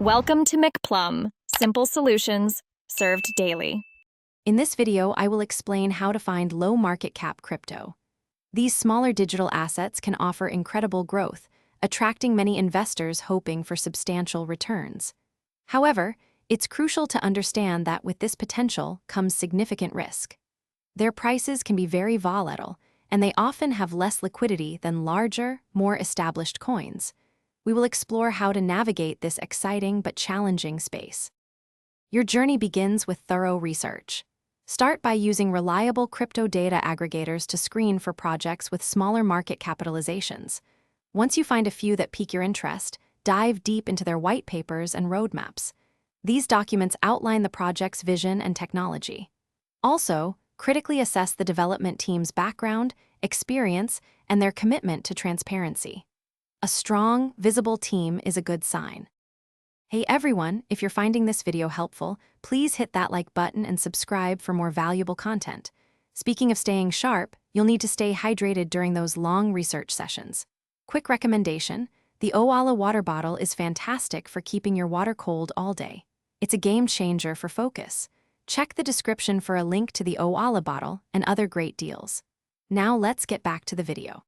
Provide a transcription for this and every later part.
Welcome to McPlum, simple solutions served daily. In this video, I will explain how to find low market cap crypto. These smaller digital assets can offer incredible growth, attracting many investors hoping for substantial returns. However, it's crucial to understand that with this potential comes significant risk. Their prices can be very volatile, and they often have less liquidity than larger, more established coins. We will explore how to navigate this exciting but challenging space. Your journey begins with thorough research. Start by using reliable crypto data aggregators to screen for projects with smaller market capitalizations. Once you find a few that pique your interest, dive deep into their white papers and roadmaps. These documents outline the project's vision and technology. Also, critically assess the development team's background, experience, and their commitment to transparency. A strong, visible team is a good sign. Hey everyone, if you're finding this video helpful, please hit that like button and subscribe for more valuable content. Speaking of staying sharp, you'll need to stay hydrated during those long research sessions. Quick recommendation, the Owala water bottle is fantastic for keeping your water cold all day. It's a game changer for focus. Check the description for a link to the Owala bottle and other great deals. Now let's get back to the video.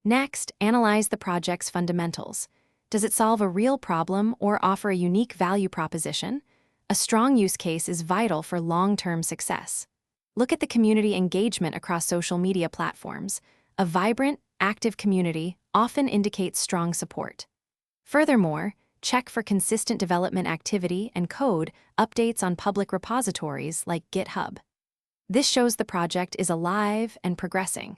Next, analyze the project's fundamentals. Does it solve a real problem or offer a unique value proposition? A strong use case is vital for long-term success. Look at the community engagement across social media platforms. A vibrant, active community often indicates strong support. Furthermore, check for consistent development activity and code updates on public repositories like GitHub. This shows the project is alive and progressing.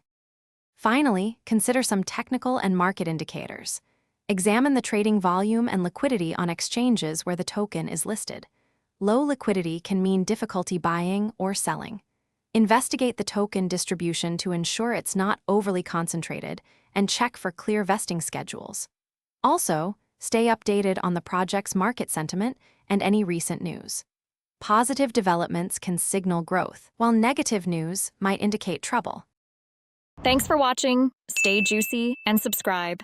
Finally, consider some technical and market indicators. Examine the trading volume and liquidity on exchanges where the token is listed. Low liquidity can mean difficulty buying or selling. Investigate the token distribution to ensure it's not overly concentrated, and check for clear vesting schedules. Also, stay updated on the project's market sentiment and any recent news. Positive developments can signal growth, while negative news might indicate trouble. Thanks for watching, stay juicy, and subscribe.